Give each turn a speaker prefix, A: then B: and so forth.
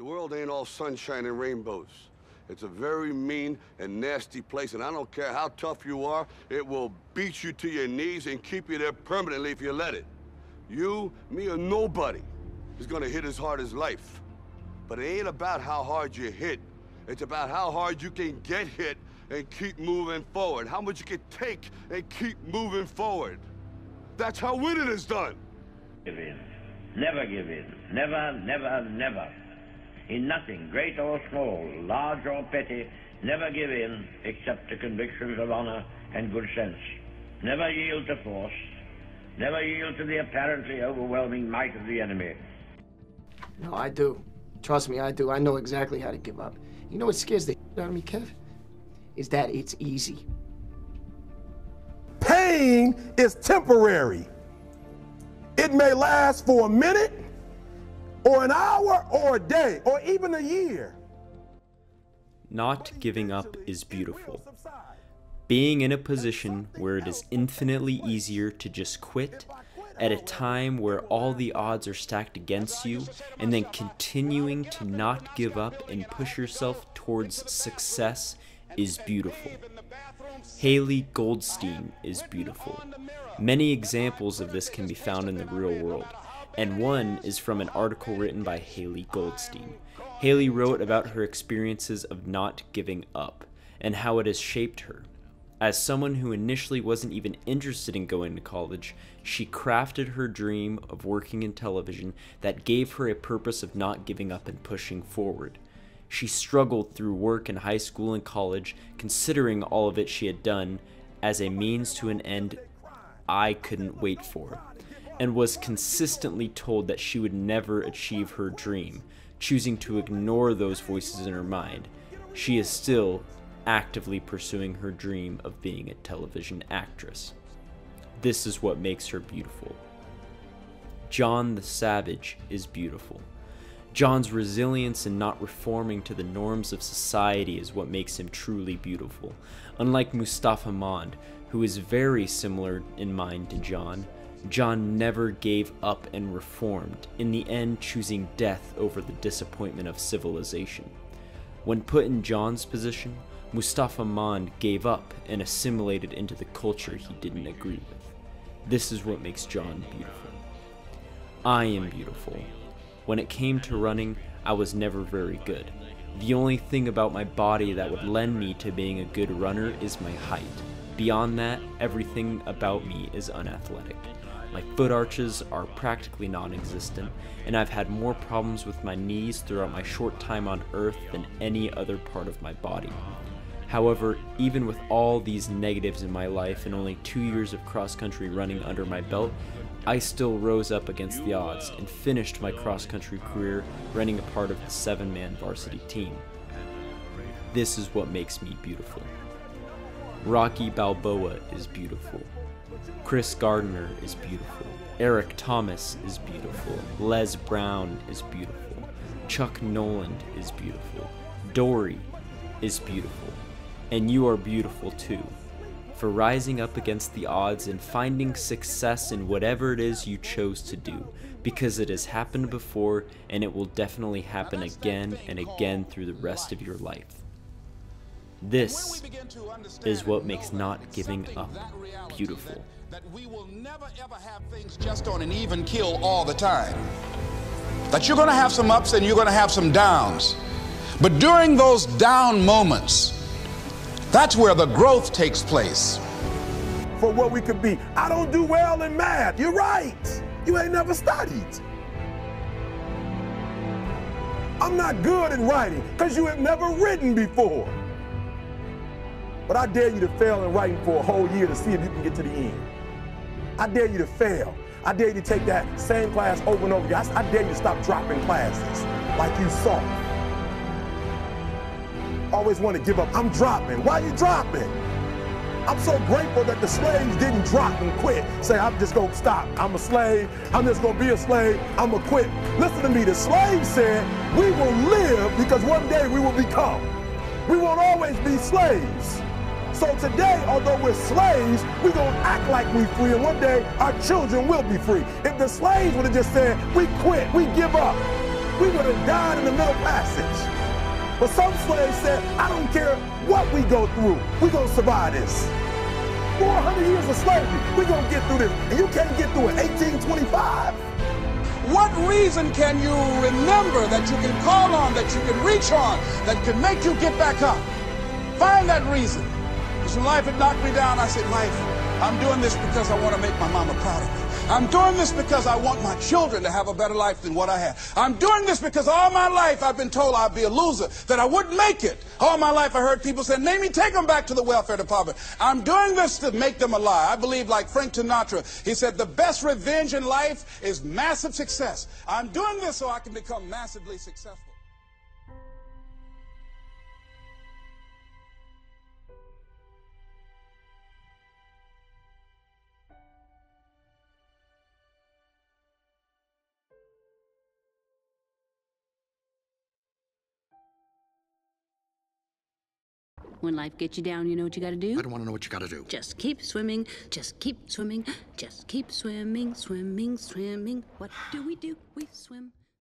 A: The world ain't all sunshine and rainbows. It's a very mean and nasty place, and I don't care how tough you are, it will beat you to your knees and keep you there permanently if you let it. You, me, or nobody is gonna hit as hard as life. But it ain't about how hard you hit. It's about how hard you can get hit and keep moving forward. How much you can take and keep moving forward. That's how winning is done.
B: Give in. Never give in. Never, never, never. In nothing, great or small, large or petty, never give in except to convictions of honor and good sense. Never yield to force. Never yield to the apparently overwhelming might of the enemy.
C: No, I do. Trust me, I do. I know exactly how to give up. You know what scares the out of me, Kev? Is that it's easy.
D: Pain is temporary. It may last for a minute, or an hour, or a day, or even a year.
E: Not giving up is beautiful. Being in a position where it is infinitely easier to just quit at a time where all the odds are stacked against you, and then continuing to not give up and push yourself towards success is beautiful. Haley Goldstein is beautiful. Many examples of this can be found in the real world, and one is from an article written by Haley Goldstein. Haley wrote about her experiences of not giving up, and how it has shaped her. As someone who initially wasn't even interested in going to college, she crafted her dream of working in television that gave her a purpose of not giving up and pushing forward. She struggled through work in high school and college, considering all of it she had done as a means to an end I couldn't wait for, and was consistently told that she would never achieve her dream, choosing to ignore those voices in her mind. She is still actively pursuing her dream of being a television actress. This is what makes her beautiful. John the Savage is beautiful. John's resilience in not reforming to the norms of society is what makes him truly beautiful. Unlike Mustafa Mond, who is very similar in mind to John, John never gave up and reformed, in the end choosing death over the disappointment of civilization. When put in John's position, Mustafa Mond gave up and assimilated into the culture he didn't agree with. This is what makes John beautiful. I am beautiful. When it came to running, I was never very good. The only thing about my body that would lend me to being a good runner is my height. Beyond that, everything about me is unathletic. My foot arches are practically non-existent, and I've had more problems with my knees throughout my short time on Earth than any other part of my body. However, even with all these negatives in my life and only 2 years of cross-country running under my belt, I still rose up against the odds and finished my cross-country career running a part of the 7-man varsity team. This is what makes me beautiful. Rocky Balboa is beautiful. Chris Gardner is beautiful. Eric Thomas is beautiful. Les Brown is beautiful. Chuck Noland is beautiful. Dory is beautiful. And you are beautiful too, for rising up against the odds and finding success in whatever it is you chose to do, because it has happened before and it will definitely happen again and again through the rest of your life. This is what makes not giving up beautiful.
F: That we will never ever have things just on an even keel all the time. That you're going to have some ups and you're going to have some downs. But during those down moments, that's where the growth takes place.
D: For what we could be. I don't do well in math. You're right. You ain't never studied. I'm not good in writing because you have never written before. But I dare you to fail in writing for a whole year to see if you can get to the end. I dare you to fail. I dare you to take that same class over and over again. I dare you to stop dropping classes like you saw. Always want to give up. I'm dropping. Why are you dropping? I'm so grateful that the slaves didn't drop and quit. Say, I'm just going to stop. I'm a slave. I'm just going to be a slave. I'm going to quit. Listen to me. The slaves said, we will live because one day we will become. We won't always be slaves. So today, although we're slaves, we're going to act like we're free, and one day our children will be free. If the slaves would have just said, we quit, we give up, we would have died in the Middle Passage. But some slaves said, I don't care what we go through, we're going to survive this. 400 years of slavery, we're going to get through this. And you can't get through it 1825.
F: What reason can you remember that you can call on, that you can reach on, that can make you get back up? Find that reason. Because when life had knocked me down, I said, life, I'm doing this because I want to make my mama proud of me. I'm doing this because I want my children to have a better life than what I had. I'm doing this because all my life I've been told I'd be a loser, that I wouldn't make it. All my life I heard people say, Mamie, take them back to the welfare department. I'm doing this to make them a lie. I believe like Frank Sinatra, he said, the best revenge in life is massive success. I'm doing this so I can become massively successful.
G: When life gets you down, you know what you gotta do?
H: I don't want to know what you gotta do.
G: Just keep swimming, just keep swimming, just keep swimming, swimming, swimming. What do? We swim.